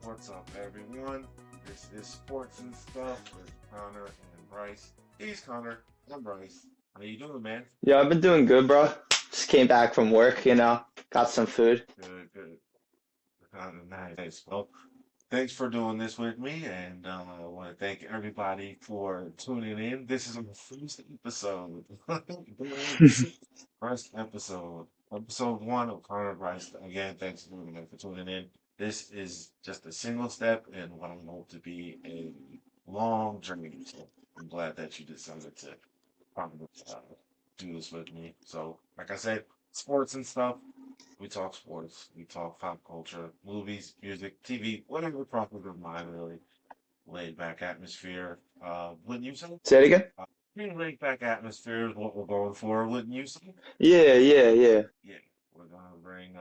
What's up, everyone? This is Sports and Stuff with Connor and Bryce. He's Connor. I'm Bryce. How you doing, man? Yeah, I've been doing good, bro. Just came back from work, got some food. Good, good. Nice. Well, thanks for doing this with me, and I want to thank everybody for tuning in. This is our first episode. First episode. Episode one of Connor and Bryce. Again, thanks everybody for tuning in. This is just a single step in what I hope to be a long journey. So I'm glad that you decided to probably do this with me. So, like I said, sports and stuff. We talk sports. We talk pop culture, movies, music, TV, whatever crosses your mind, really. Laid back atmosphere. Wouldn't you say? Say it again? Pretty laid back atmosphere is what we're going for, wouldn't you say? Yeah, yeah, yeah. Yeah, we're gonna bring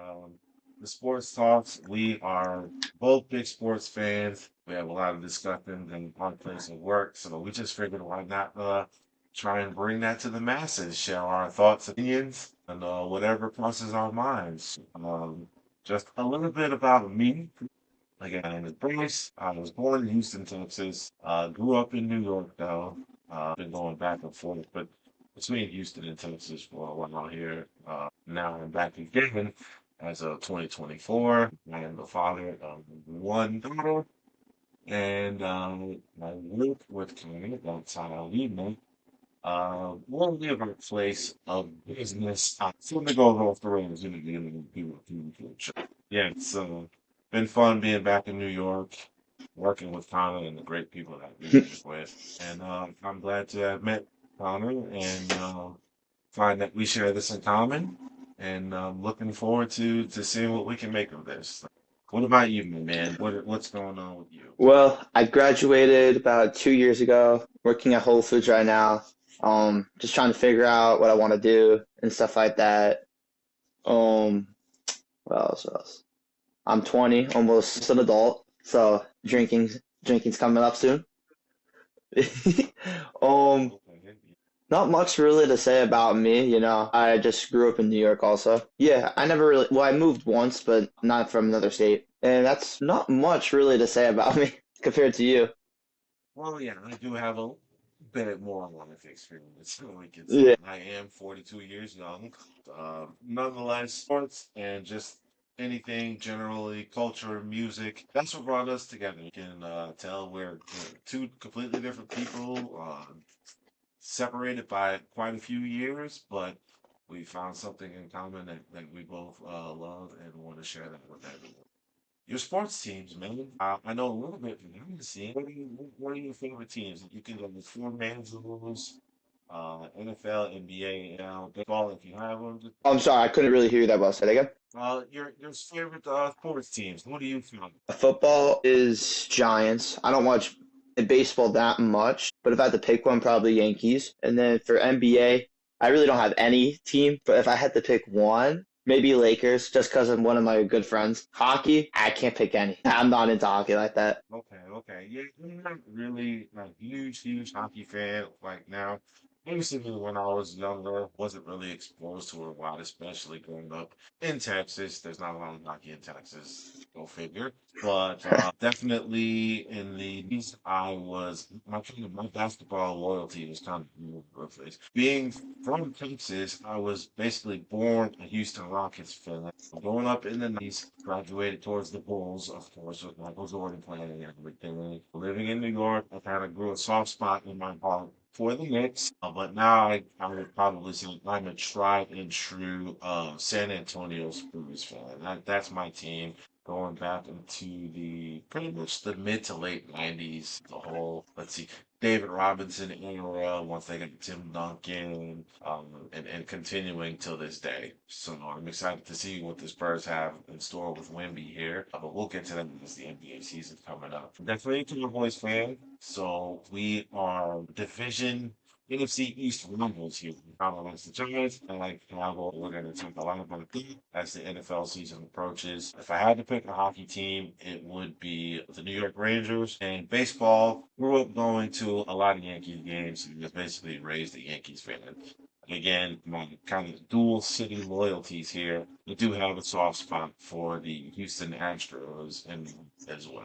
the sports talks. We are both big sports fans. We have a lot of discussions in our place of work, so we just figured why not try and bring that to the masses, share our thoughts, opinions, and whatever crosses our minds. Just a little bit about me. Again, my name is Bryce. I was born in Houston, Texas. Grew up in New York, though. Been going back and forth, but between Houston and Texas for a while here. Now I'm back again as of 2024. I am the father of one daughter, and I work with Connie. That's how we met. We'll live our place of business. So to go off the rails in the beginning of the future. Yeah, it's been fun being back in New York, working with Connor and the great people that we work with. And I'm glad to have met Connor and find that we share this in common. And looking forward to seeing what we can make of this. What about you, my man? What's going on with you? Well, I graduated about 2 years ago, working at Whole Foods right now. Just trying to figure out what I want to do and stuff like that. Um, what else? I'm 20, almost an adult, so drinking's coming up soon. Um, Okay. Not much really to say about me. I just grew up in New York also. Yeah, I moved once, but not from another state. And that's not much really to say about me compared to you. Well, yeah, I do have a bit more life experience, so we can say. Yeah. I am 42 years young. Nonetheless, sports and just anything generally, culture, music, that's what brought us together. You can tell we're two completely different people, separated by quite a few years, but we found something in common that we both love and want to share that with everyone. Your sports teams, man. I know a little bit behind the scenes. What are your favorite teams? You can go with four man's rules, NFL, NBA, baseball if you have them. I'm sorry, I couldn't really hear you that well. Say that again. Your favorite sports teams. What do you think? Football is Giants. I don't watch baseball that much, but if I had to pick one, probably Yankees. And then for NBA, I really don't have any team, but if I had to pick one, maybe Lakers, just because I'm one of my good friends. Hockey, I can't pick any. I'm not into hockey like that. Okay, okay. Yeah, I'm not really like huge hockey fan like now. Basically, when I was younger, wasn't really exposed to it a lot, especially growing up in Texas. There's not a lot of hockey in Texas, go figure. But definitely in the East, I was my basketball loyalty was kind of all over the place. Being from Texas, I was basically born a Houston Rockets fan. Growing up in the 90s, graduated towards the Bulls, of course, with Michael Jordan playing and everything. Living in New York, I kind of grew a soft spot in my heart for the Knicks. But now I would probably say I'm a tried and true San Antonio Spurs fan. That's my team. Going back into the pretty much the mid to late 90s, the whole, let's see, David Robinson era, once they got Tim Duncan, and continuing till this day. So I'm excited to see what the Spurs have in store with Wemby here. But we'll get to that as the NBA season coming up. Definitely a Cowboys fan. So we are division NFC East rivals here. Probably likes the Giants. I like the Cowboys. We're going to talk a lot about that as the NFL season approaches. If I had to pick a hockey team, it would be the New York Rangers. And baseball, grew up going to a lot of Yankees games and was basically raised a Yankees fan. again, my kind of dual city loyalties here. I do have a soft spot for the Houston Astros and as well.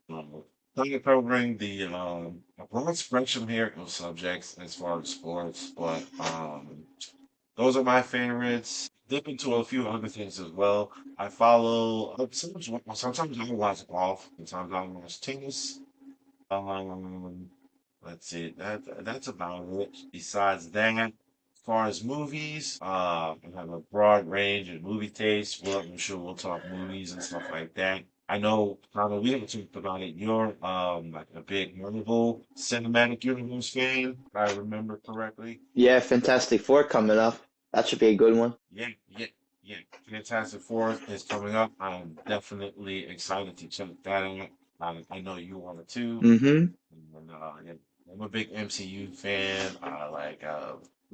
Um, kind of covering the a broad spectrum here of subjects as far as sports, but those are my favorites. Dip into a few other things as well. I follow sometimes I watch golf, sometimes I watch tennis. Um, let's see. That's about it. Besides that, as far as movies, I have a broad range of movie tastes. Well, I'm sure we'll talk movies and stuff like that. I know, probably we haven't talked about it. You're like a big Marvel Cinematic Universe fan, if I remember correctly. Yeah, Fantastic Four coming up. That should be a good one. Yeah, yeah, yeah. Fantastic Four is coming up. I'm definitely excited to check that out. I know you are too. Mm-hmm. And, yeah, I'm a big MCU fan. I like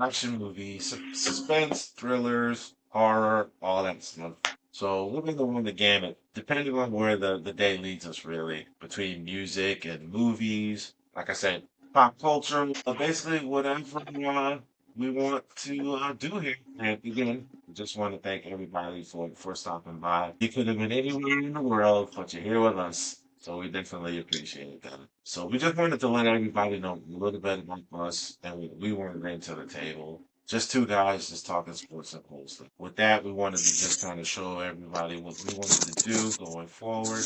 action movies, suspense, thrillers, horror, all that stuff. So we're gonna run the gamut, depending on where the day leads us, really, between music and movies. Like I said, pop culture, basically whatever we want to do here. And again, just want to thank everybody for stopping by. You could have been anywhere in the world, but you're here with us. So we definitely appreciate that. So we just wanted to let everybody know a little bit about us, and we want to bring to the table. Just two guys just talking sports and cool stuff. With that, we wanted to just kind of show everybody what we wanted to do going forward.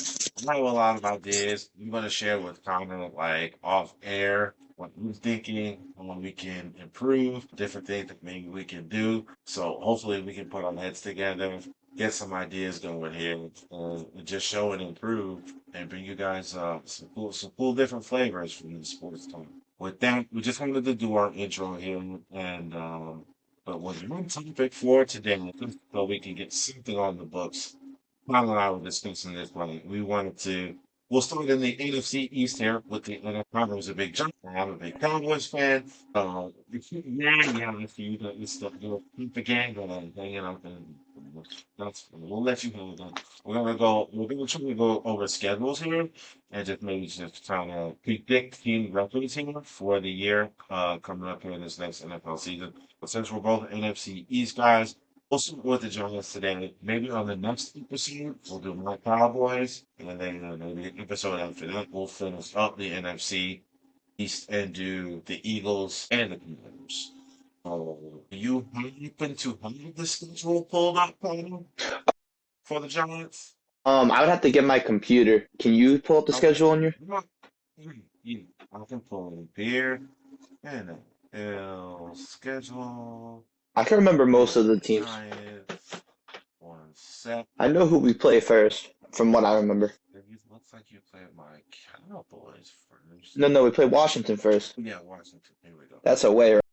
I have a lot of ideas. I'm going to share with Connor, like off air, what we're thinking, what we can improve, different things that maybe we can do. So hopefully we can put our heads together, get some ideas going here, and just show and improve and bring you guys some cool different flavors from the sports talk. With that, we just wanted to do our intro here, and but with one topic for today, so we can get something on the books. Kyle and I were discussing this one. We wanted to. We'll start in the NFC East here with the NFL. I was a big jump. I'm a big Cowboys fan. Yeah, if you it's the keep the gang going, hanging out, and that's we'll let you know that. We're gonna try to go over schedules here and just maybe just trying to predict team records here for the year coming up here in this next NFL season. But since we're both NFC East guys, we'll start with the Giants today. Maybe on the next episode, we'll do my Cowboys, and then maybe an episode after that, we'll finish up the NFC East and do the Eagles and the Commanders. So, do you happen to have the schedule pulled up, Connor, for the Giants? I would have to get my computer. Can you pull up the Okay. schedule on your? You, I can pull it up here. And schedule. I can remember most of And the teams. Giants. One set. I know who we play first, from what I remember. It looks like you played my Cowboys first. No, we play Washington first. Yeah, Washington. Here we go. That's away, right?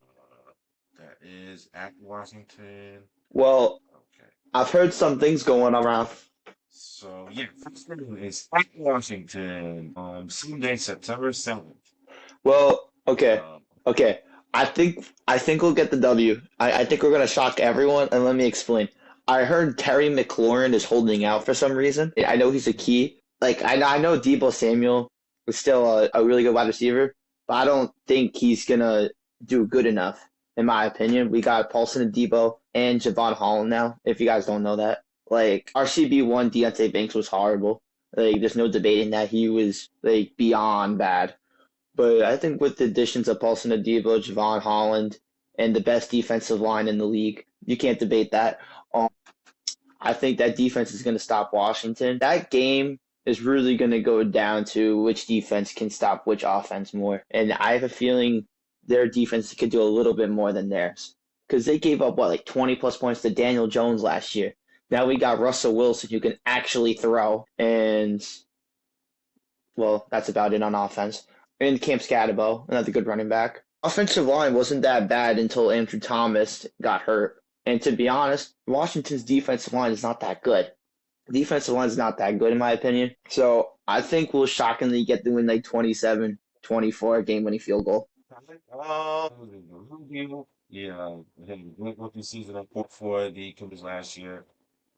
That is at Washington. Well, Okay. I've heard some things going around. So yeah, first game is at Washington on Sunday, September 7th. Well, okay, Um, okay. I think we'll get the W. I think we're gonna shock everyone, and let me explain. I heard Terry McLaurin is holding out for some reason. I know he's a key. Like I know Debo Samuel is still a really good wide receiver, but I don't think he's gonna do good enough, in my opinion. We got Paulson and Debo and Javon Holland now, if you guys don't know that. Like our CB1 Deontay Banks was horrible. Like there's no debating that he was like beyond bad. But I think with the additions of Paulson Adebo, Javon Holland, and the best defensive line in the league, you can't debate that. Um, I think that defense is going to stop Washington. That game is really going to go down to which defense can stop which offense more. And I have a feeling their defense could do a little bit more than theirs. Because they gave up, what, like 20 plus points to Daniel Jones last year. Now we got Russell Wilson who can actually throw. And, well, that's about it on offense. And Cam Scatabo, another good running back. Offensive line wasn't that bad until Andrew Thomas got hurt. And to be honest, Washington's defensive line is not that good. Defensive line is not that good, in my opinion. So I think we'll shockingly get the win like 27-24 game-winning field goal. yeah, we had a great rookie season for the Commanders last year.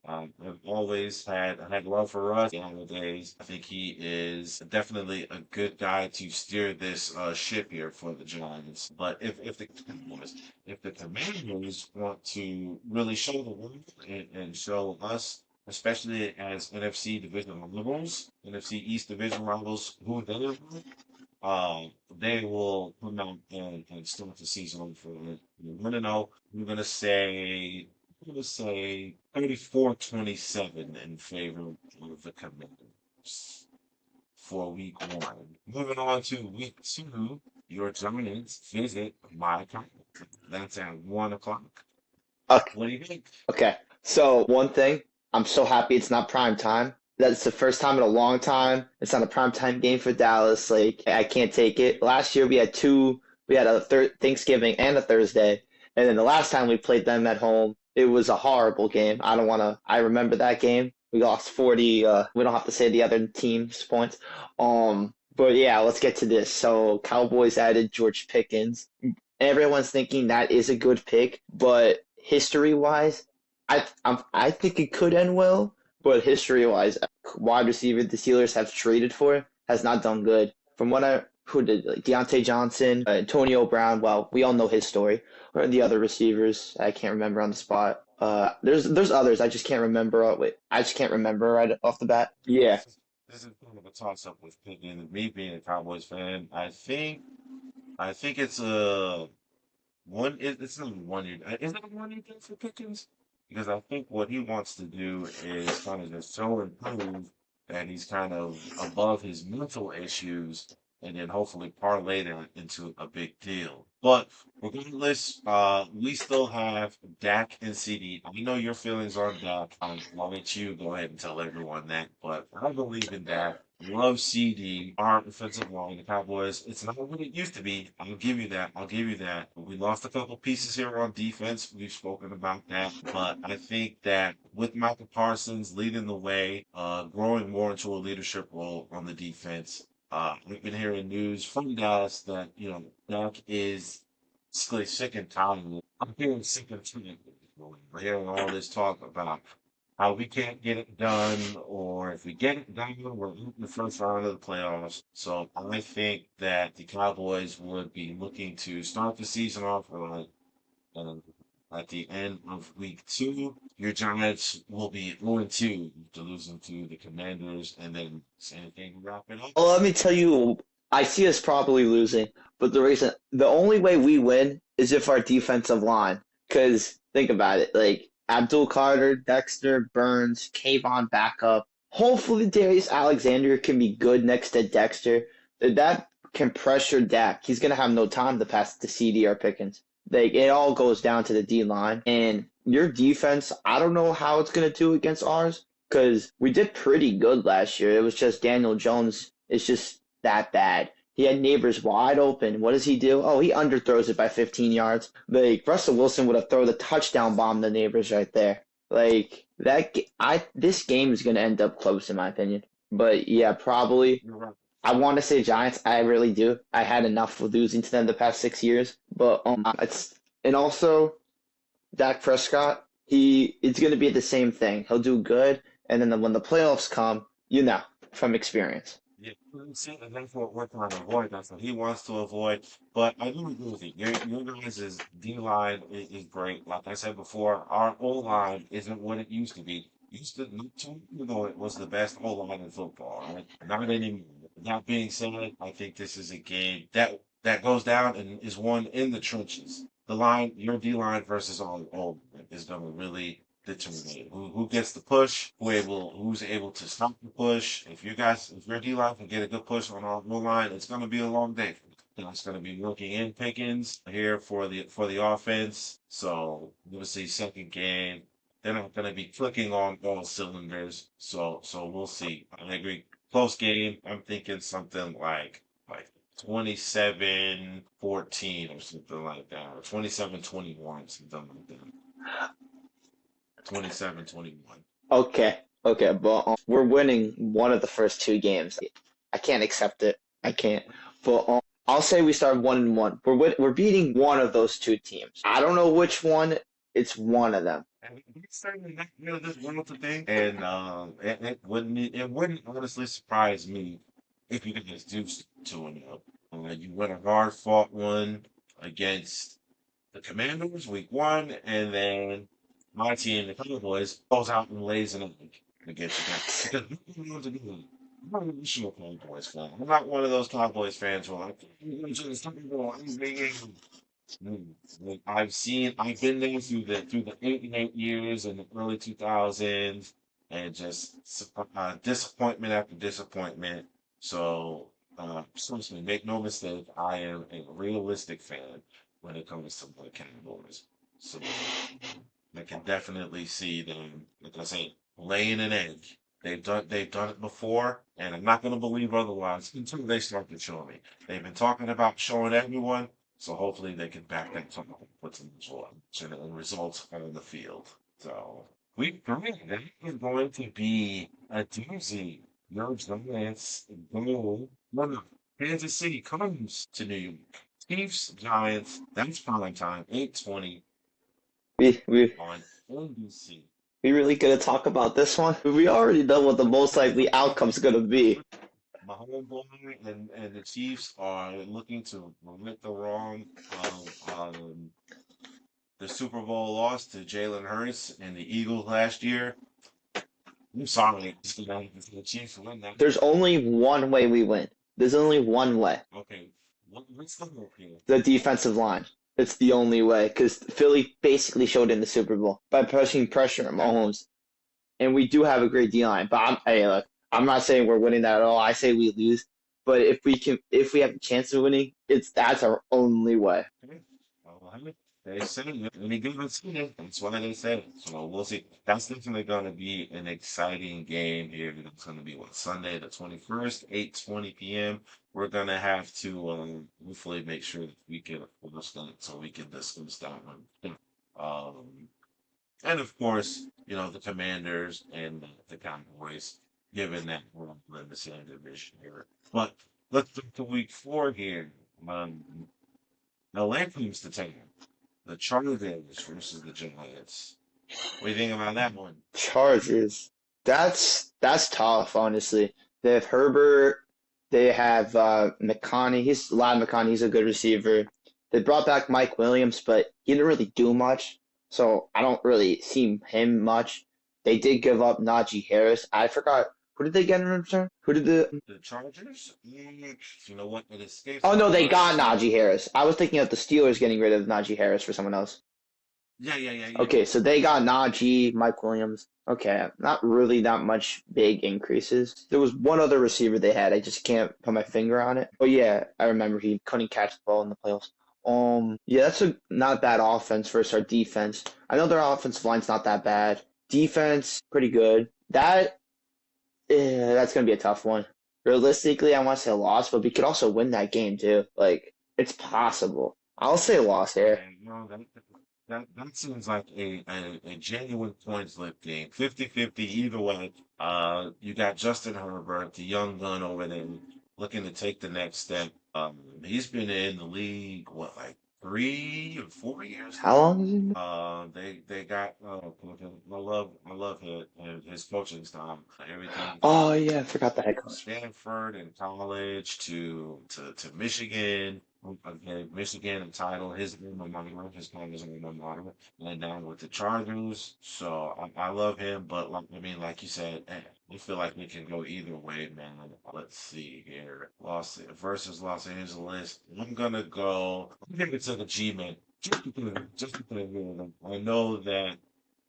I've always had love for us nowadays. I think he is definitely a good guy to steer this ship here for the Giants. But if the Commanders want to really show the world and show us, especially as NFC division rivals, NFC East division rivals, who they are, they will come out and start the season for it. We're gonna know. We're gonna say. I'm gonna say 34-27 in favor of the Commanders for week one. Moving on to week two, your Giants visit my Cowboys. That's at 1 o'clock. Okay. What do you think? Okay. So one thing, I'm so happy it's not prime time. That's the first time in a long time. It's not a prime time game for Dallas. Like I can't take it. Last year we had two. We had a Thanksgiving and a Thursday, and then the last time we played them at home, it was a horrible game. I don't want to. I remember that game. We lost 40. We don't have to say the other team's points. But yeah, let's get to this. So Cowboys added George Pickens. Everyone's thinking that is a good pick, but history-wise, I think it could end well. But history-wise, wide receiver the Steelers have traded for has not done good. From what I who did like Deontay Johnson, Antonio Brown. Well, we all know his story. Or the other receivers, I can't remember on the spot. There's others I just can't remember. Wait, I just can't remember right off the bat. Yeah. This is kind of a toss up with Pickens. Me being a Cowboys fan, I think it's a it's not a 1 year. Is that a 1 year deal for Pickens? Because I think what he wants to do is kind of just so improve that he's kind of above his mental issues, and then hopefully parlay that into a big deal. But regardless, we still have Dak and CD. I know your feelings on Dak. I'll let you go ahead and tell everyone that, but I believe in Dak. Love CD, our offensive line, the Cowboys. It's not what it used to be. I'll give you that. I'll give you that. We lost a couple pieces here on defense. We've spoken about that. But I think that with Michael Parsons leading the way, growing more into a leadership role on the defense, we've been hearing news from Dallas that, Dak is sick and tired. I'm hearing sick and tired. We're hearing all this talk about how we can't get it done, or if we get it done, we're in the first round of the playoffs. So I think that the Cowboys would be looking to start the season off right, and at the end of week two, your Giants will be 0-2 to losing to the Commanders, and then same thing, wrap it up. Well, let me tell you, I see us probably losing, but the only way we win is if our defensive line. Because think about it, like Abdul Carter, Dexter, Burns, Kayvon backup. Hopefully, Darius Alexander can be good next to Dexter. That can pressure Dak. He's gonna have no time to pass to CD or Pickens. Like it all goes down to the D line and your defense. I don't know how it's gonna do against ours because we did pretty good last year. It was just Daniel Jones is just that bad. He had Neighbors wide open. What does he do? Oh, he underthrows it by 15 yards. Like Russell Wilson would have thrown the touchdown bomb to Neighbors right there. Like this game is gonna end up close in my opinion. But yeah, probably. You're right. I want to say Giants. I really do. I had enough of losing to them the past 6 years. But it's and also Dak Prescott. It's going to be the same thing. He'll do good, and then when the playoffs come, from experience. Yeah, see, and that's what we're trying to avoid. That's what he wants to avoid. But I do agree with you. Your guys' D line is great. Like I said before, our O line isn't what it used to be. Used to, not too long ago, it was the best O line in football. Right? Not anymore. That being said, I think this is a game that goes down and is won in the trenches. The line, your D line versus our O line is going to really determine who gets the push, who's able to stop the push. If your D line can get a good push on our O line, it's going to be a long day. It's going to be looking in Pickens here for the offense. So we'll see second game. They're not going to be clicking on all cylinders. So we'll see. I agree. Close game. I'm thinking something like 27-14 or something like that, or 27-21, something like that. 27-21. Okay, but we're winning one of the first two games. I can't accept it. I can't. But I'll say we start 1-1. We're beating one of those two teams. I don't know which one. It's one of them. And it's certainly not this wonderful thing. And it wouldn't honestly surprise me if you guys do 2-0. You win a hard fought one against the Commanders week 1, and then my team, the Cowboys, goes out and lays an egg against you guys. Because we don't know what to do. I'm not an issue Cowboys fan. I'm not one of those Cowboys fans who are like, "I'm just I'm being like, I've been there through the 8 and 8 years in the early 2000s, and just disappointment after disappointment. So, seriously, make no mistake, I am a realistic fan when it comes to the Cowboys. So, I can definitely see them, like I say, laying an egg. They've done it before, and I'm not gonna believe otherwise until they start to show me. They've been talking about showing everyone, so hopefully they can back that up and put some results on the field. So week 3, that is going to be a doozy. Your Giants go. No, Kansas City comes to New York. Chiefs, Giants, that's prime time, 8:20 We we on NBC. we really gonna talk about this one? We already know what the most likely outcome's gonna be. My homeboy and the Chiefs are looking to remit the wrong of the Super Bowl loss to Jalen Hurts and the Eagles last year. I'm sorry, the Chiefs win that. There's only one way we win. There's only one way. Okay, what's the hope here? The defensive line. It's the only way because Philly basically showed in the Super Bowl by pushing pressure on Mahomes, and we do have a great D line. But hey, look, I'm not saying we're winning that at all. I say we lose. But if we have a chance of winning, that's our only way. Okay. Well, hey, they say it. Any good one's seen it. That's why they say it. So we'll see. That's definitely going to be an exciting game here. It's going to be Sunday the 21st, 8:20 p.m. We're going to have to hopefully make sure that we can post that so we can discuss that one. Um, and of course, the Commanders and the Cowboys, given that we're in the same division here. But let's look to week 4 here. Um, LA comes to town. The Chargers versus the Giants. What do you think about that one? Chargers. That's tough, honestly. They have Herbert. They have McConney. He's Lad McConney. He's a good receiver. They brought back Mike Williams, but he didn't really do much, so I don't really see him much. They did give up Najee Harris. I forgot who did they get in return? Who did the? The Chargers? You know what? It escapes Oh my no, they mind. got Najee Harris. I was thinking of the Steelers getting rid of Najee Harris for someone else. Yeah, yeah, yeah, yeah. Okay, so they got Najee, Mike Williams. Okay, not really that much big increases. There was one other receiver they had. I just can't put my finger on it. Oh yeah, I remember he couldn't catch the ball in the playoffs. Yeah, that's a not bad offense versus our defense. I know their offensive line's not that bad. Defense, pretty good. That's gonna be a tough one. Realistically, I want to say a loss, but we could also win that game too. Like, it's possible. I'll say a loss here. And that seems like a genuine point flip game. 50-50 either way. You got Justin Herbert, the young gun over there, looking to take the next step. He's been in the league, what, like 3 or 4 years How now? long is it? They got I love his coaching style. Everything Oh from yeah, I forgot the head coach. Stanford in college to Michigan. Okay, Michigan and title, his alma mater, his father's alma mater, and now with the Chargers. So I love him, but like you said, I feel like we can go either way, man. Let's see here, Los Angeles. I'm gonna go. I'm gonna to the G-men. Just because I know that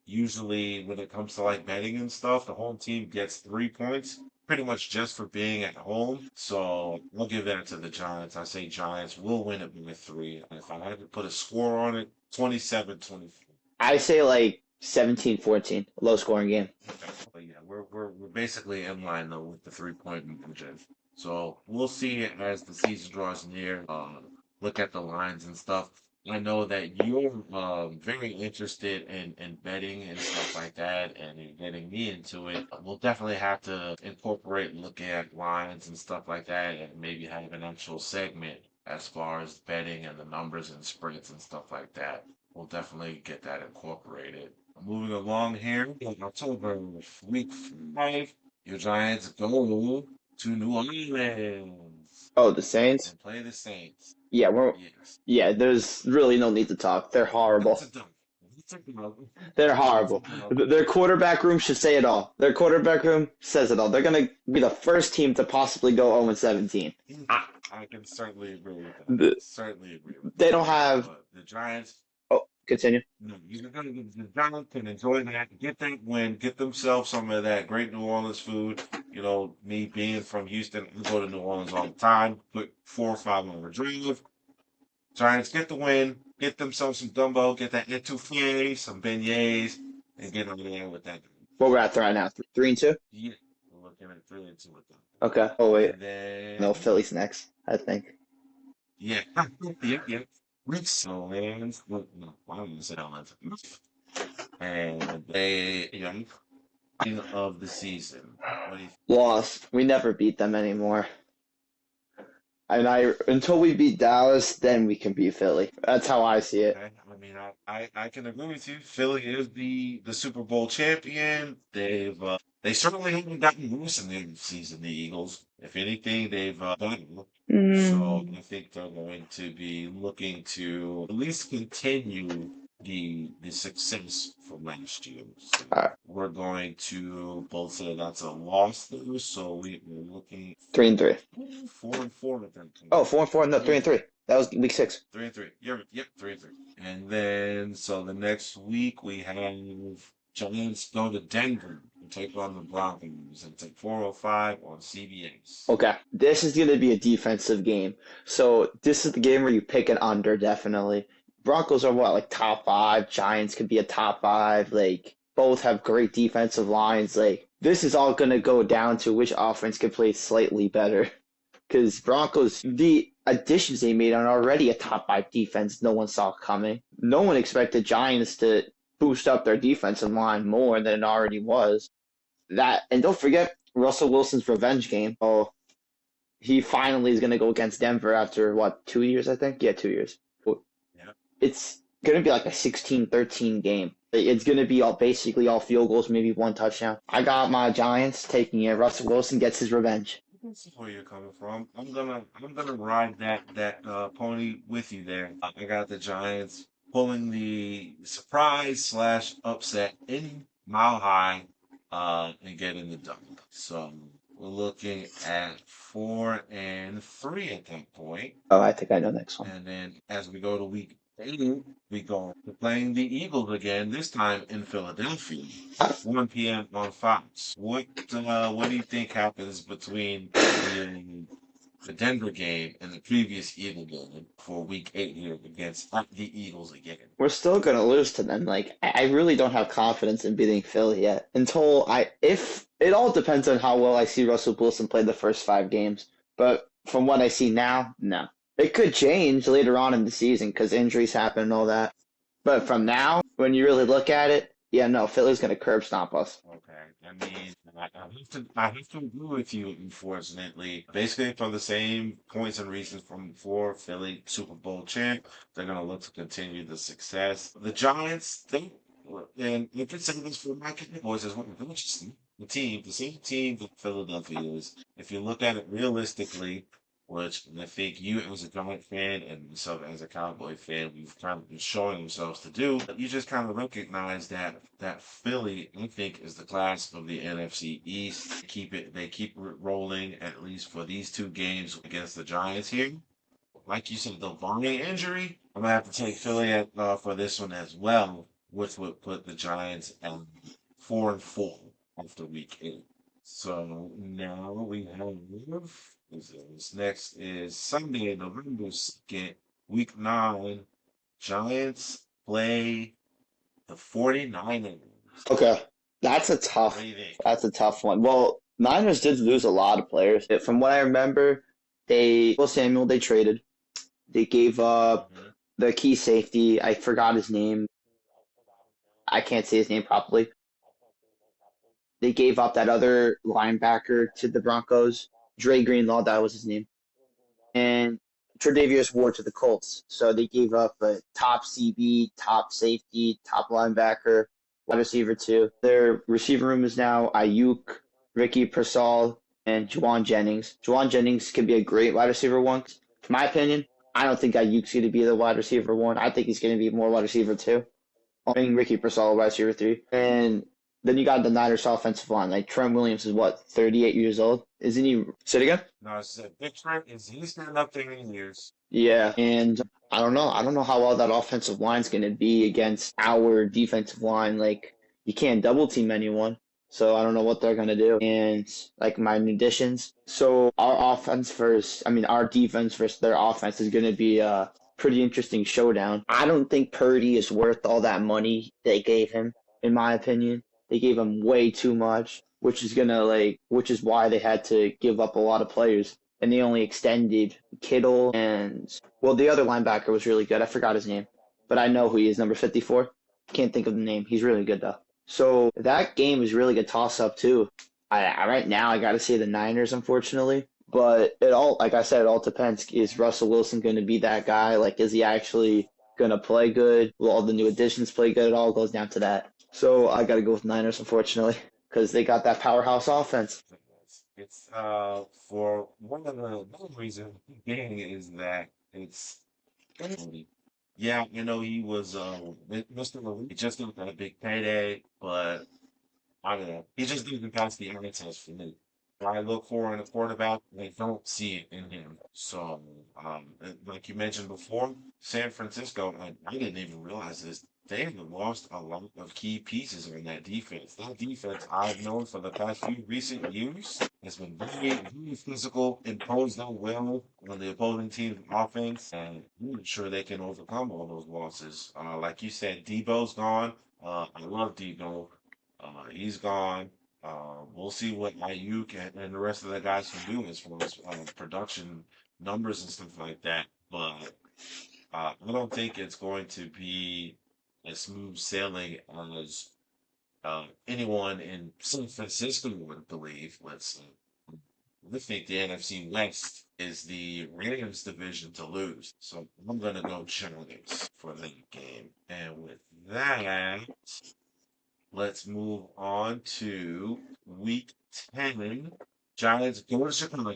usually when it comes to like betting and stuff, the home team gets 3 points pretty much just for being at home. So I'll give that to the Giants. I say Giants will win it by 3. If I had to put a score on it, 27-24. I say like 17-14, low scoring game. Okay. But yeah, we're basically in line though with the 3 point margin. So we'll see as the season draws near. Look at the lines and stuff. I know that you're very interested in betting and stuff like that, and you're getting me into it. We'll definitely have to incorporate looking at lines and stuff like that, and maybe have an actual segment as far as betting and the numbers and spreads and stuff like that. we'll definitely get that incorporated. Moving along here, in October week 5, your Giants go to New Orleans Oh, the Saints. and play the Saints. Yeah, Yes, there's really no need to talk. They're that's a horrible. dunk. That's a dunk. They're That's a horrible. dunk. Their quarterback room should say it all. Their quarterback room says it all. They're gonna be the first team to possibly go 0-17. I can certainly agree with that. The- Certainly agree with They that. don't have. But the Giants, Oh, continue. no, you're gonna the Giants can enjoy that, get that win, get themselves some of that great New Orleans food. Me being from Houston, I go to New Orleans all the time. Put 4 or 5 hour drive. Giants get the win, get themselves some gumbo, get that etouffee, some beignets, and get over there with that. What we're at right now? 3-2. Yeah, we're looking at 3-2 with them. Okay. Oh wait, And no, then, Philly's next. I think. yeah, yeah. So, lands, no, I don't say lands. And they, end of the season. What do you Lost. We never beat them anymore. And until we beat Dallas, then we can beat Philly. That's how I see it. Okay. I mean, I can agree with you. Philly is the Super Bowl champion. They certainly haven't gotten worse in the season. The Eagles, if anything, they've gotten. So I think they're going to be looking to at least continue the success from last year. So All right, we're going to both say that's a loss there. So we're looking 3-3. 4-4 at that Oh, point. 4-4. No, Yeah. 3-3. That was week 6. 3-3. Yep, 3-3. And then, so the next week we have Giants go to Denver and take on the Broncos and take 4:05 on CBS. Okay, this is going to be a defensive game. So this is the game where you pick an under, definitely. Broncos are what, like top 5? Giants could be a top 5. Like, both have great defensive lines. Like, this is all going to go down to which offense can play slightly better. Because Broncos, the additions they made are already a top 5 defense no one saw coming. No one expected Giants to boost up their defensive line more than it already was. And don't forget Russell Wilson's revenge game. Oh, he finally is going to go against Denver after what, 2 years, I think? Yeah, 2 years. Yeah. It's going to be like a 16-13 game. It's going to be basically all field goals, maybe one touchdown. I got my Giants taking it. Russell Wilson gets his revenge. I can see where you're coming from. I'm gonna ride that pony with you there. I got the Giants pulling the surprise slash upset in Mile High, and getting the dunk. So we're looking at 4-3 at that point. Oh, I think I know next one. And then as we go to week 8, we go to playing the Eagles again, this time in Philadelphia, 1 p.m. on Fox. What do you think happens between the Denver game and the previous Eagle game for week 8 here against the Eagles again? We're still going to lose to them. Like, I really don't have confidence in beating Philly yet. If it all depends on how well I see Russell Wilson play the first 5 games. But from what I see now, no. It could change later on in the season because injuries happen and all that. But from now, when you really look at it, yeah, no, Philly's going to curb stomp us. Okay. I mean, I have to agree with you, unfortunately. Basically, for the same points and reasons from before, Philly Super Bowl champ, they're going to look to continue the success. The Giants, and you can say this for my Cowboys as well, they're just the same team that Philadelphia is. If you look at it realistically, which I think you as a Giant fan and myself as a Cowboy fan, we've kind of been showing themselves to do. You just kind of recognize that Philly, I think, is the class of the NFC East. They keep it rolling at least for these 2 games against the Giants here. Like you said, the Varney injury, I'm gonna have to take Philly for this one as well, which would put the Giants at 4-4 after week 8. So now we have this next is Sunday, November 2nd, week 9. Giants play the 49ers. Okay, that's a What tough. do you think? That's a tough one. Well, Niners did lose a lot of players. From what I remember, Samuel they traded. They gave up Mhm. the key safety. I forgot his name. I can't say his name properly. They gave up that other linebacker to the Broncos. Dre Greenlaw, that was his name. And Tre'Davious Ward to the Colts. So they gave up a top CB, top safety, top linebacker, wide receiver too. Their receiver room is now Ayuk, Ricky Persall, and Juwan Jennings. Juwan Jennings could be a great wide receiver one. In my opinion, I don't think Ayuk's going to be the wide receiver one. I think he's going to be more wide receiver two. I think Ricky Persall wide receiver three. And then you got the Niners offensive line. Like Trent Williams is what, 38 years old? Isn't he? Say it again? No, it's a big trend. Is he's not up there in years? Yeah, and I don't know. I don't know how well that offensive line's going to be against our defensive line. Like, you can't double team anyone. So I don't know what they're going to do. And like my additions. So our offense versus, I mean, our defense versus their offense is going to be a pretty interesting showdown. I don't think Purdy is worth all that money they gave him, in my opinion. They gave him way too much, which is why they had to give up a lot of players and they only extended Kittle and well, the other linebacker was really good. I forgot his name, but I know who he is, number 54. Can't think of the name. He's really good though. So that game is really good toss up too. Right now I got to say the Niners, unfortunately. But it all, like I said, it all depends. Is Russell Wilson going to be that guy? Like, is he actually going to play good? Will all the new additions play good? It all goes down to that. So I got to go with Niners, unfortunately, because they got that powerhouse offense. It's for one of the main reasons being is that it's early. Yeah, he was Mr. Elite. He just got a big payday, but I don't know. He just didn't pass the eye test for me. What I look for in a quarterback, they don't see it in him. So, like you mentioned before, San Francisco, I didn't even realize this. They have lost a lot of key pieces in that defense. That defense I've known for the past few recent years has been very, very physical, imposed on well on the opposing team's offense, and I'm not sure they can overcome all those losses. Like you said, Debo's gone. I love Debo. He's gone. We'll see what Ayuk and the rest of the guys can do as far as production numbers and stuff like that. But I don't think it's going to be as smooth sailing as anyone in San Francisco would believe. I think the NFC West is the Rams division to lose. So I'm going to go Giants for that game. And with that, let's move on to week 10. Giants go to Chicago.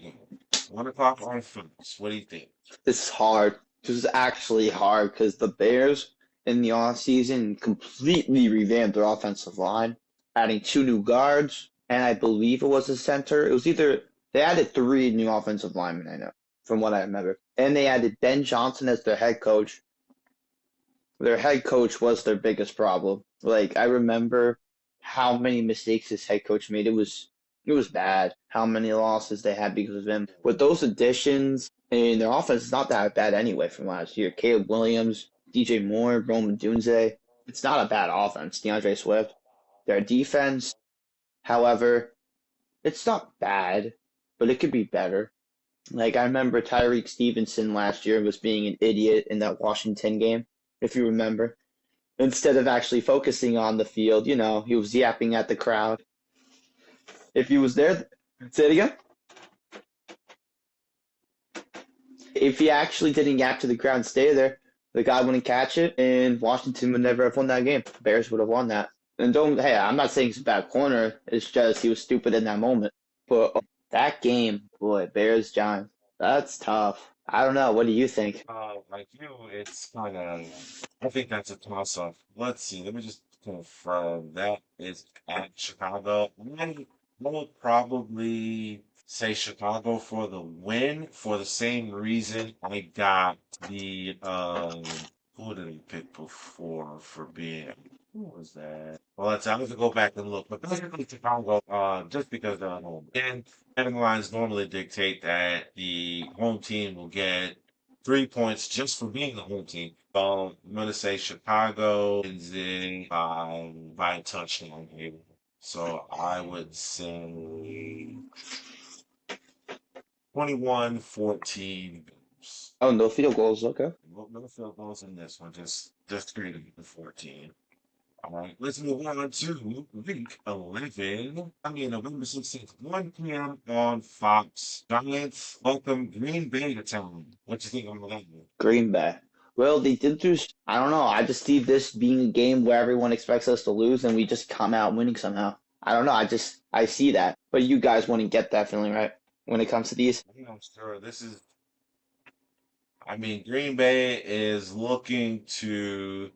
1 o'clock on Fox. What do you think? This is hard. This is actually hard because the Bears in the offseason completely revamped their offensive line, adding two new guards, and I believe it was a center. It was either they added three new offensive linemen, I know, from what I remember. And they added Ben Johnson as their head coach. Their head coach was their biggest problem. Like I remember how many mistakes this head coach made. It was bad how many losses they had because of him. With those additions, and their offense is not that bad anyway from last year. Caleb Williams, DJ Moore, Roman Dunze. It's not a bad offense. DeAndre Swift. Their defense, however, it's not bad, but it could be better. Like I remember Tyreek Stevenson last year was being an idiot in that Washington game, if you remember. Instead of actually focusing on the field, he was yapping at the crowd. If he was there, say it again. If he actually didn't yap to the crowd and stay there, the guy wouldn't catch it, and Washington would never have won that game. Bears would have won that. And hey, I'm not saying he's a bad corner. It's just he was stupid in that moment. But that game, boy, Bears Giants, that's tough. I don't know. What do you think? Like you, it's kind of. I think that's a toss-up. Let's see. Let me just confirm that is at Chicago. I will probably say Chicago for the win for the same reason I got the who did I pick before for being who was that? Well, I have to go back and look, but basically Chicago, just because they're at home. And betting lines normally dictate that the home team will get 3 points just for being the home team. So I'm gonna say Chicago wins it by a touchdown here. So I would say 21-14 Bills. Oh, no field goals. Okay. No field goals in this one, just 3-14. All right, let's move on to week 11. I mean, November 16th, 1 p.m. on Fox. Giants welcome Green Bay to town. What you think on that one? Green Bay. Well, they did do. I don't know. I just see this being a game where everyone expects us to lose, and we just come out winning somehow. I don't know. I see that, but you guys wouldn't get that feeling, right? When it comes to these. I'm not sure. I mean, Green Bay is looking to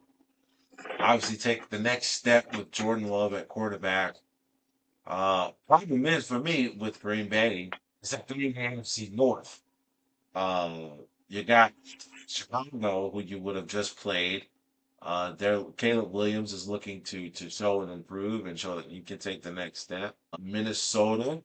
obviously take the next step with Jordan Love at quarterback. Problem is for me with Green Bay is that they're in the NFC North. You got Chicago, who you would have just played. Caleb Williams is looking to show and improve and show that he can take the next step. Minnesota,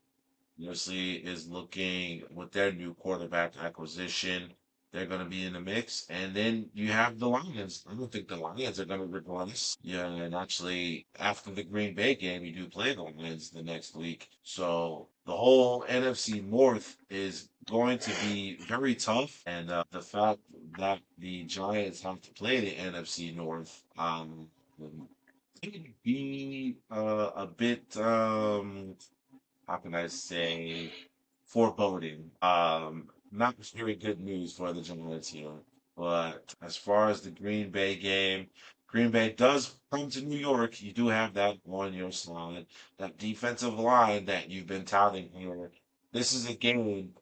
obviously, is looking with their new quarterback acquisition. They're going to be in the mix. And then you have the Lions. I don't think the Lions are going to regress. Yeah, and actually, after the Green Bay game, you do play the Lions the next week. So the whole NFC North is going to be very tough. And the fact that the Giants have to play the NFC North, it could be a bit how can I say, foreboding. Not very good news for the Giants here. But as far as the Green Bay game, Green Bay does come to New York. You do have that on your slide. That defensive line that you've been touting here. This is a game.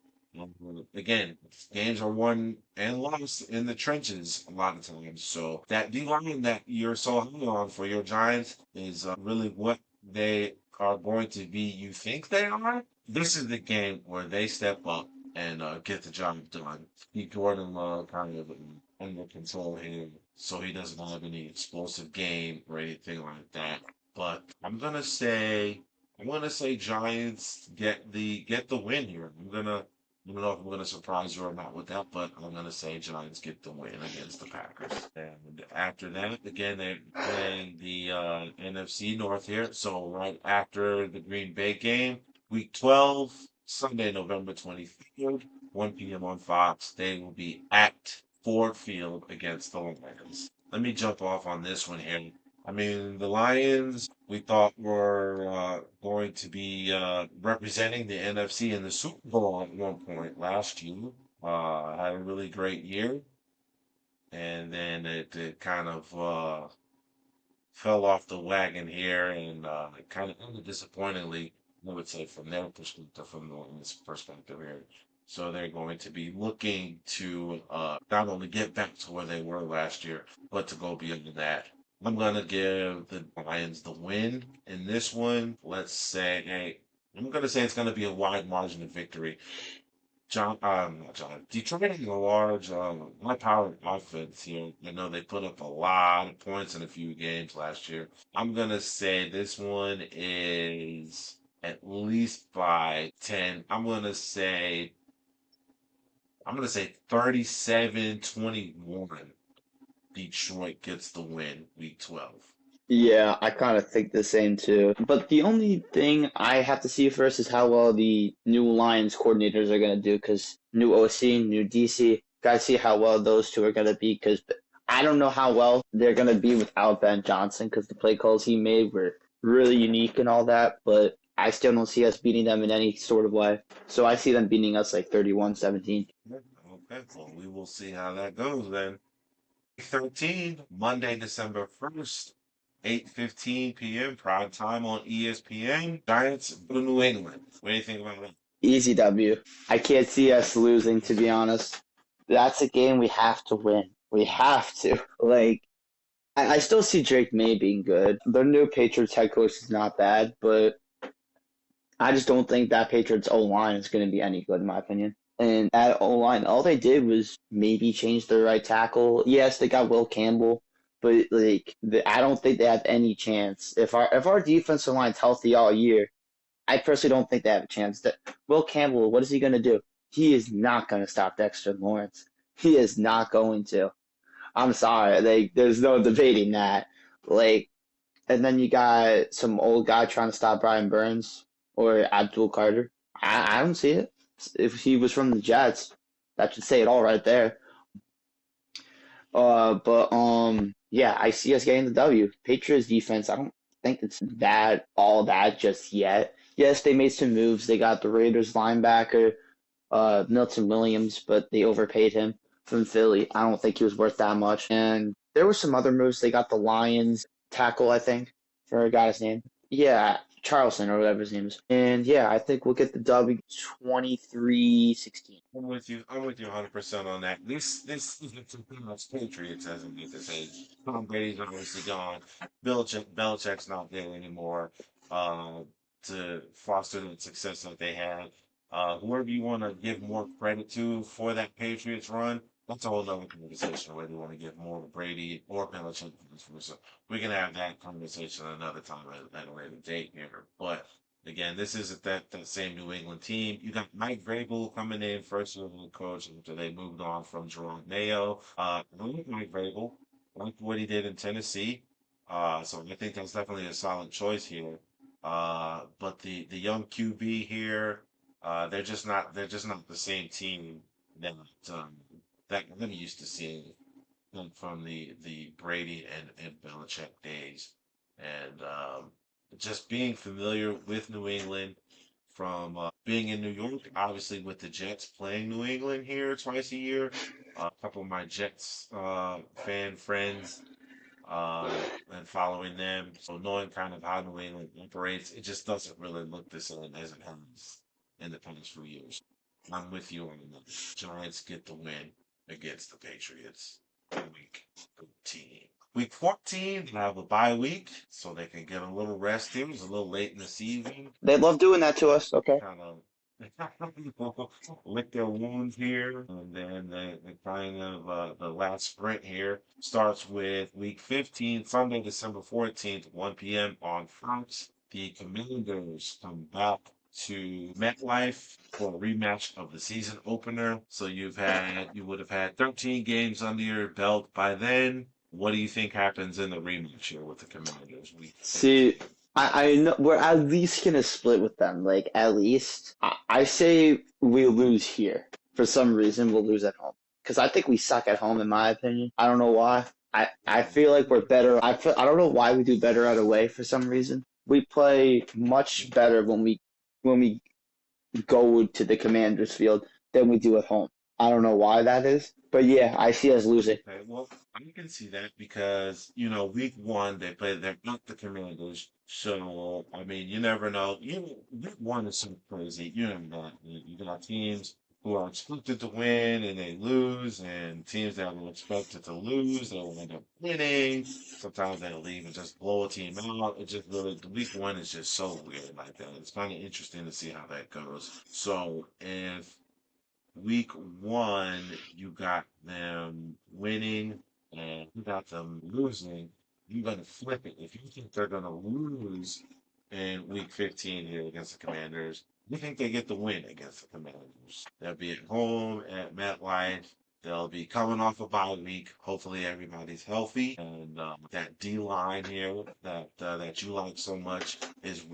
Again, games are won and lost in the trenches a lot of times. So that D line that you're so high on for your Giants is really what they are going to be. You think they are? This is the game where they step up and get the job done. Keep Jordan Love kind of under control here, so he doesn't have any explosive game or anything like that. But I'm gonna say Giants get the win here. I don't know if I'm gonna surprise you or not with that, but I'm gonna say Giants get the win against the Packers. And after that, again, they're playing the NFC North here. So right after the Green Bay game, Week 12, Sunday, November 23rd, 1 p.m. on Fox. They will be at Ford Field against the Lions. Let me jump off on this one here. I mean, the Lions, we thought were going to be representing the NFC in the Super Bowl at one point last year. Had a really great year, and then it kind of fell off the wagon here, and kind of ended disappointingly, I would say, from their perspective, from the Lions' perspective here. So they're going to be looking to not only get back to where they were last year, but to go beyond that. I'm gonna give the Lions the win in this one. Let's say, hey, I'm gonna say it's gonna be a wide margin of victory. Not John. Detroit has a large, high-powered offense here. I know they put up a lot of points in a few games last year. I'm gonna say this one is at least by 10. I'm gonna say 37-21. Detroit gets the win, week 12. Yeah, I kind of think the same too. But the only thing I have to see first is how well the new Lions coordinators are going to do because new OC, new DC. Got to see how well those two are going to be because I don't know how well they're going to be without Ben Johnson because the play calls he made were really unique and all that. But I still don't see us beating them in any sort of way. So I see them beating us like 31-17. Okay, well, we will see how that goes then. 13, Monday, December 1st, 8:15 p.m. prime time on ESPN. Giants go to New England. What do you think about that? Easy W. I can't see us losing, to be honest. That's a game we have to win. We have to. Like, I still see Drake May being good. The new Patriots head coach is not bad, but I just don't think that Patriots O line is going to be any good, in my opinion. And that O line, all they did was maybe change their right tackle. Yes, they got Will Campbell, but like, I don't think they have any chance. If our defensive line's healthy all year, I personally don't think they have a chance. That Will Campbell, what is he going to do? He is not going to stop Dexter Lawrence. He is not going to. I'm sorry. Like, there's no debating that. Like, and then you got some old guy trying to stop Brian Burns or Abdul Carter. I don't see it. If he was from the Jets, that should say it all right there. But yeah, I see us getting the W. Patriots defense, I don't think it's that all that just yet. Yes, they made some moves. They got the Raiders linebacker, Milton Williams, but they overpaid him from Philly. I don't think he was worth that much. And there were some other moves. They got the Lions tackle, I think. Forgot his name. Yeah, Charleston or whatever his name is. And yeah, I think we'll get the W 23-16. I'm with you. I'm with you 100% on that. This isn't pretty much Patriots as of this age. Tom Brady's obviously gone. Belichick's not there anymore. Uh, to foster the success that they had. Whoever you want to give more credit to for that Patriots run, that's a whole other conversation. Whether you want to give more to Brady or Belichick, so we can have that conversation another time at a later date here. But again, this isn't that same New England team. You got Mike Vrabel coming in first year coach after they moved on from Jerome Mayo. I like Mike Vrabel. I like what he did in Tennessee. So I think that's definitely a solid choice here. But the young QB here, they're just not the same team that um, that I'm used to seeing from the Brady and Belichick days, and just being familiar with New England from being in New York, obviously with the Jets playing New England here twice a year. A couple of my Jets fan friends uh, and following them, so knowing kind of how New England operates, it just doesn't really look the same as it has in the past few years. I'm with you on that. Giants get the win against the Patriots in week 13. Week 14, they have a bye week, so they can get a little rest here. It's a little late in the season. They love doing that to us. Okay. Kind of lick their wounds here, and then the kind of the last sprint here starts with week 15, Sunday, December 14th, 1 p.m. on Fox. The Commanders come back to MetLife for a rematch of the season opener. So you would have had 13 games under your belt by then. What do you think happens in the rematch here with the Commanders? Week 15? See, I know we're at least gonna split with them. Like at least I say we lose here. For some reason, we'll lose at home because I think we suck at home, in my opinion. I don't know why. I feel like we're better. I don't know why we do better out of way for some reason. We play much better when we go to the Commanders field than we do at home. I don't know why that is, but yeah, I see us losing. Okay, well, I can see that because, week one, they're not the Commanders. So, I mean, you never know. Week one is so crazy. You never know. You got teams who are expected to win and they lose, and teams that were expected to lose, they will end up winning. Sometimes they'll leave and just blow a team out. It just really, the week one is just so weird like that. It's kind of interesting to see how that goes. So, if week one, you got them winning and you got them losing. You're going to flip it. If you think they're going to lose in week 15 here against the Commanders, you think they get the win against the Commanders. They'll be at home at MetLife. They'll be coming off a bye week. Hopefully everybody's healthy, and that D line here that you like so much is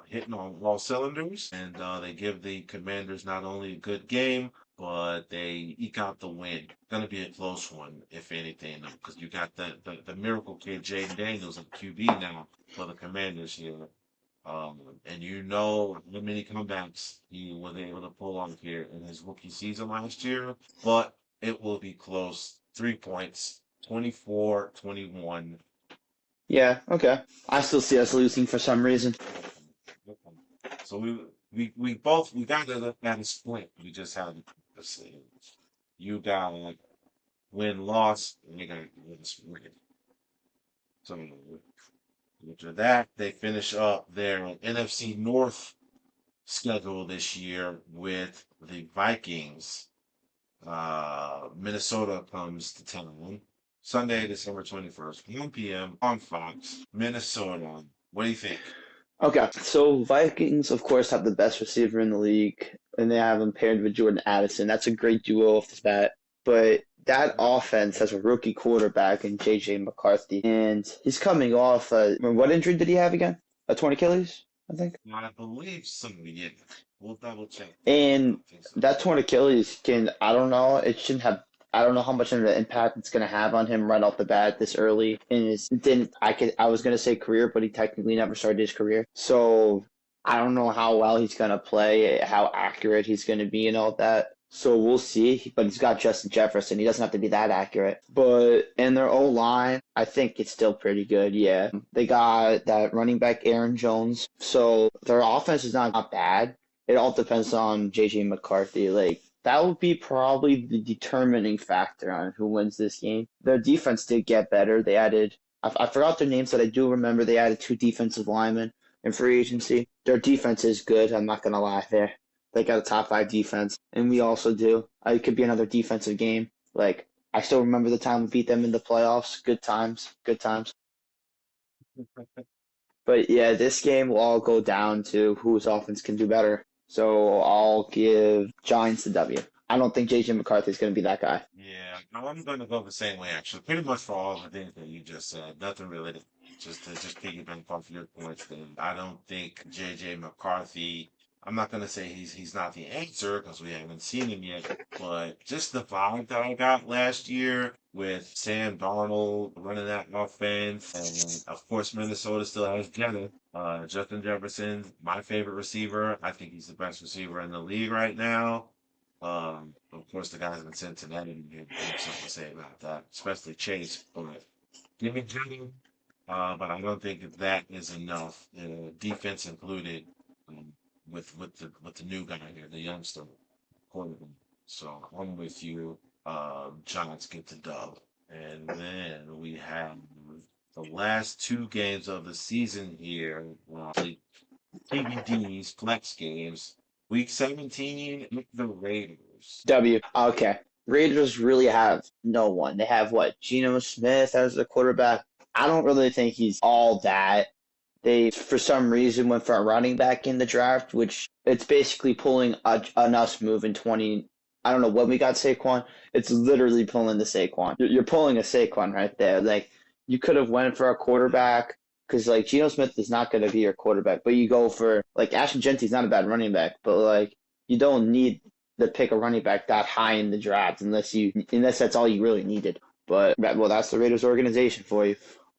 hitting on all cylinders. And they give the Commanders not only a good game, but they eke out the win. Gonna be a close one, if anything, because you got the miracle kid Jaden Daniels at QB now for the Commanders here. And you know how many comebacks he was able to pull off here in his rookie season last year, but it will be close. 3 points, 24-21. Yeah, okay. I still see us losing for some reason. So we got it at a split. We just had the same. You got win loss, and you got win split. So after that, they finish up their NFC North schedule this year with the Vikings. Minnesota comes to town Sunday, December 21st, 1 p.m. on Fox. Minnesota. What do you think? Okay, so Vikings, of course, have the best receiver in the league, and they have him paired with Jordan Addison. That's a great duo off the bat. But that offense has a rookie quarterback in J.J. McCarthy, and he's coming off. What injury did he have again? A torn Achilles, I think. I believe so, yeah. We'll double check. I And think so. that torn Achilles I don't know, it shouldn't have. I don't know how much of an impact it's going to have on him right off the bat this early in his didn't I was going to say career, but he technically never started his career. So I don't know how well he's going to play, how accurate he's going to be, and all that. So we'll see. But he's got Justin Jefferson. He doesn't have to be that accurate. But in their O line, I think it's still pretty good. Yeah, they got that running back Aaron Jones. So their offense is not bad. It all depends on JJ McCarthy. Like that would be probably the determining factor on who wins this game. Their defense did get better. They added, I forgot their names, but I do remember they added 2 defensive linemen in free agency. Their defense is good. I'm not gonna lie there. They got a top 5 defense, and we also do. It could be another defensive game. Like I still remember the time we beat them in the playoffs. Good times. Good times. But yeah, this game will all go down to whose offense can do better. So I'll give Giants the W. I don't think JJ McCarthy is going to be that guy. Yeah, no, I'm going to go the same way, actually. Pretty much for all the things that you just said. Nothing really just to just piggyback off your points. Then I don't think JJ McCarthy. I'm not going to say he's not the answer because we haven't seen him yet, but just the vibe that I got last year with Sam Darnold running that offense, and of course Minnesota still has Jenna. Justin Jefferson, my favorite receiver. I think he's the best receiver in the league right now. Of course, the guys in Cincinnati have something to say about that, especially Chase. But give me Jennings, but I don't think that is enough, defense included, um, with the new guy here, the youngster quarterback. So I'm with you. Giants get the dub, and then we have the last 2 games of the season here. The TBD's flex games. Week 17, the Raiders. W. Okay. Raiders really have no one. They have what? Geno Smith as the quarterback. I don't really think he's all that. They, for some reason, went for a running back in the draft, which it's basically pulling an us move in 20. I don't know when we got Saquon. It's literally pulling the Saquon. You're pulling a Saquon right there. Like, you could have went for a quarterback because, like, Geno Smith is not going to be your quarterback. But you go for, like, Ashton Genty's not a bad running back. But, like, you don't need to pick a running back that high in the draft unless that's all you really needed. But, well, that's the Raiders organization for you.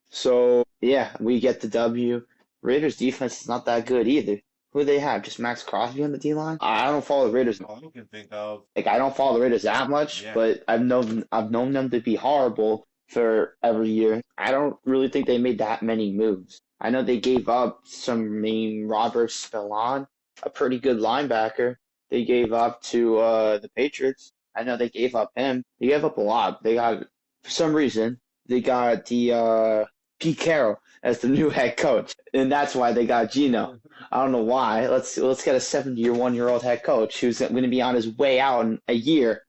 So, yeah, we get the W. Raiders defense is not that good either. Who do they have? Just Max Crosby on the D line? I don't follow the Raiders. All I can think of. Like I don't follow the Raiders that much, Yeah. but I've known them to be horrible for every year. I don't really think they made that many moves. I know they gave up some named Robert Spillane, a pretty good linebacker. They gave up to the Patriots. I know they gave up him. They gave up a lot. They got, for some reason, they got the Pete Carroll as the new head coach, and that's why they got Geno. I don't know why. Let's get a 71-year-old head coach who's going to be on his way out in a year.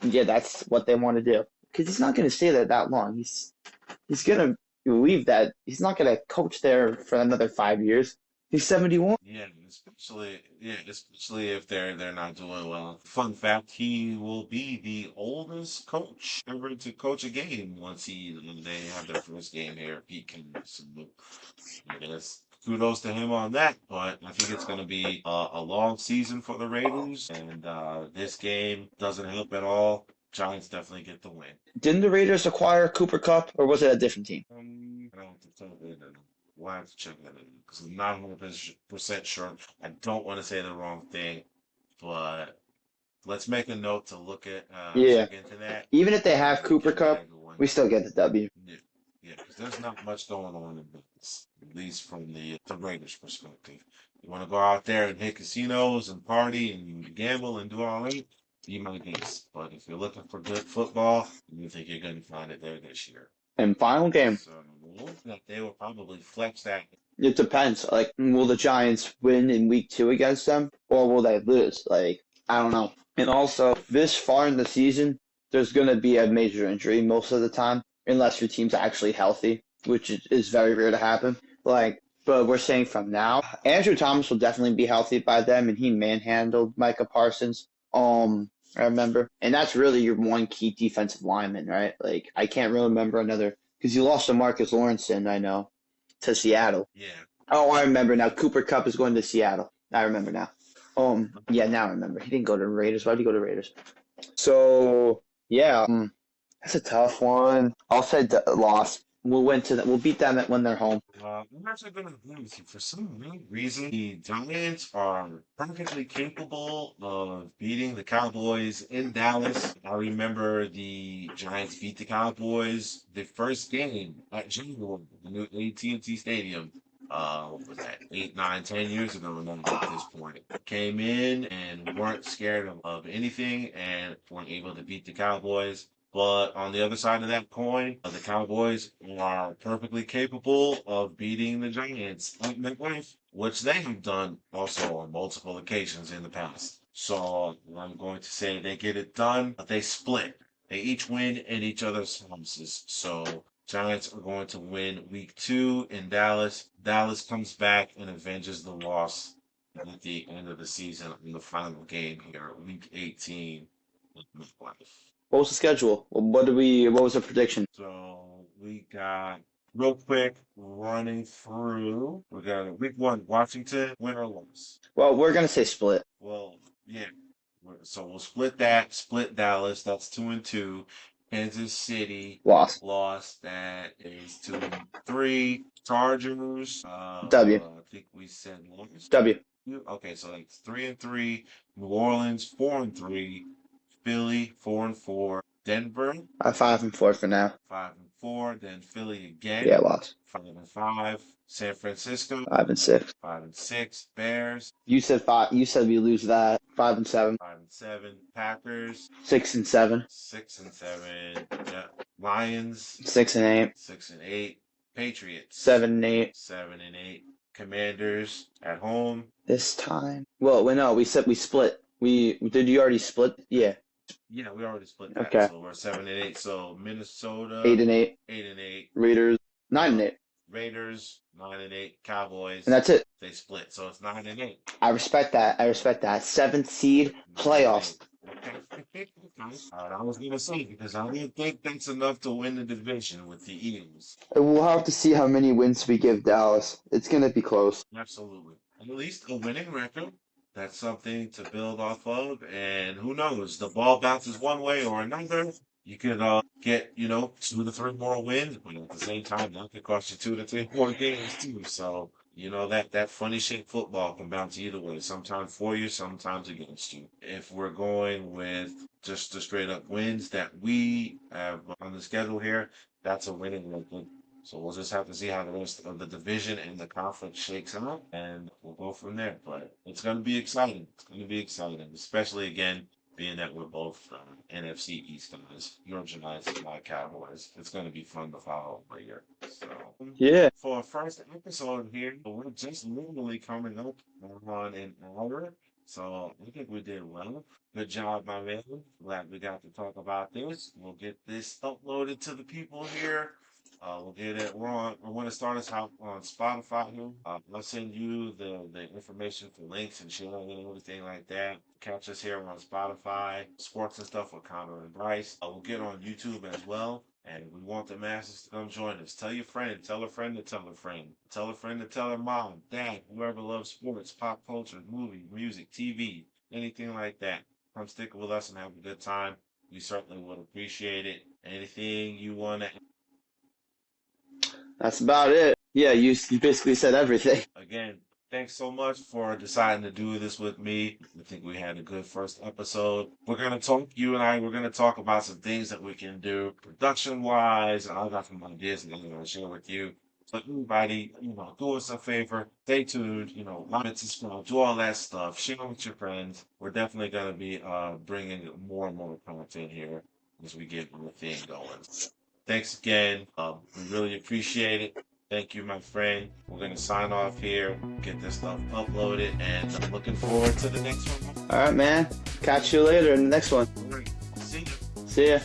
Yeah, that's what they want to do because he's not going to stay there that long. He's going to leave that. He's not going to coach there for another 5 years. He's 71. Yeah, especially if they're not doing well. Fun fact: he will be the oldest coach ever to coach a game once they have their first game here. He can. So, I guess kudos to him on that. But I think it's going to be a long season for the Raiders, and this game doesn't help at all. Giants definitely get the win. Didn't the Raiders acquire Cooper Kupp, or was it a different team? I don't have to tell you that. We'll have to check that in because I'm not 100% sure. I don't want to say the wrong thing, but let's make a note to look at check into that. Even if they have Cooper Kupp, we still get the W. Yeah, because there's not much going on in this, at least from the Raiders' perspective. You want to go out there and hit casinos and party and gamble and do all that, be my guest. But if you're looking for good football, you think you're going to find it there this year. And final game. So that they will probably flex that. It depends. Like, will the Giants win in week 2 against them, or will they lose? Like, I don't know. And also, this far in the season, there's going to be a major injury most of the time, unless your team's actually healthy, which is very rare to happen. Like, but we're saying from now, Andrew Thomas will definitely be healthy by then, and he manhandled Micah Parsons. I remember. And that's really your one key defensive lineman, right? Like, I can't really remember another, because you lost to Marcus Lawrence, I know, to Seattle. Yeah. Oh, I remember now. Cooper Kupp is going to Seattle. I remember now. Yeah, now I remember. He didn't go to the Raiders. Why did he go to the Raiders? So, Yeah, that's a tough one. I'll say loss. We'll beat them when they're home. I'm actually going to agree with you. For some weird reason, the Giants are perfectly capable of beating the Cowboys in Dallas. I remember the Giants beat the Cowboys the first game at January, the new AT&T Stadium. What was that 8, 9, 10 years ago now at this point? Came in and weren't scared of anything and weren't able to beat the Cowboys. But on the other side of that coin, the Cowboys are perfectly capable of beating the Giants at MetLife, which they have done also on multiple occasions in the past. So I'm going to say they get it done, but they split. They each win in each other's houses. So Giants are going to win week 2 in Dallas. Dallas comes back and avenges the loss at the end of the season in the final game here, week 18 at MetLife. What was the schedule? What was the prediction? So we got real quick running through. We got week 1, Washington, win or loss. Well, we're gonna say split. Well, yeah. So we'll split that, split Dallas. That's 2-2. Kansas City Loss. lost. That is 2-3. Chargers. W. I think we said loss. W. Okay, so that's 3-3. New Orleans 4-3. Philly 4-4. Denver 5-4 for now. 5-4. Then Philly again. Yeah, loss. 5-5. San Francisco 5-6. 5-6. Bears You said 5. You said we lose that. 5-7. 5-7. Packers 6-7. 6-7. Yeah. Lions 6-8. 6-8. Patriots 7-8. 7-8. Commanders at home. This time. Well, no, we said we split. Did you already split? Yeah. Yeah, we already split that. Okay. So we're 7-8. So Minnesota 8-8. 8-8. Raiders 9-8. Raiders 9-8. Cowboys. And that's it. They split. So it's 9-8. I respect that. 7th seed playoffs. Okay. I was gonna say because I don't think that's enough to win the division with the Eagles. We'll have to see how many wins we give Dallas. It's gonna be close. Absolutely. At least a winning record. That's something to build off of. And who knows? The ball bounces one way or another. You could get, 2 to 3 more wins, but at the same time, that could cost you 2 to 3 more games too. So, that funny shaped football can bounce either way. Sometimes for you, sometimes against you. If we're going with just the straight up wins that we have on the schedule here, that's a winning record. So we'll just have to see how the rest of the division and the conference shakes out, and we'll go from there. But it's going to be exciting. It's going to be exciting, especially again, being that we're both NFC East guys. Your Giants and my Cowboys. It's going to be fun to follow right here. So Yeah. for our first episode here, we're just literally coming up on an hour. So I think we did well. Good job, my man. Glad we got to talk about this. We'll get this uploaded to the people here. We'll get it. We're going to start us out on Spotify here. I'll send you the information for links and sharing and everything like that. Catch us here on Spotify, sports and stuff with Connor and Bryce. We'll get on YouTube as well. And we want the masses to come join us. Tell your friend, tell a friend to tell a friend. Tell a friend to tell their mom, dad, whoever loves sports, pop culture, movie, music, TV, anything like that. Come stick with us and have a good time. We certainly would appreciate it. Anything you want to. That's about it. Yeah, you basically said everything. Again, thanks so much for deciding to do this with me. I think we had a good first episode. We're going to talk about some things that we can do production-wise. And I got some ideas that I'm going to share with you. But everybody, do us a favor. Stay tuned, like, subscribe, do all that stuff. Share with your friends. We're definitely going to be bringing more and more content here as we get the thing going. Thanks again. We really appreciate it. Thank you, my friend. We're going to sign off here, get this stuff uploaded, and I'm looking forward to the next one. All right, man. Catch you later in the next one. All right. See you. See ya.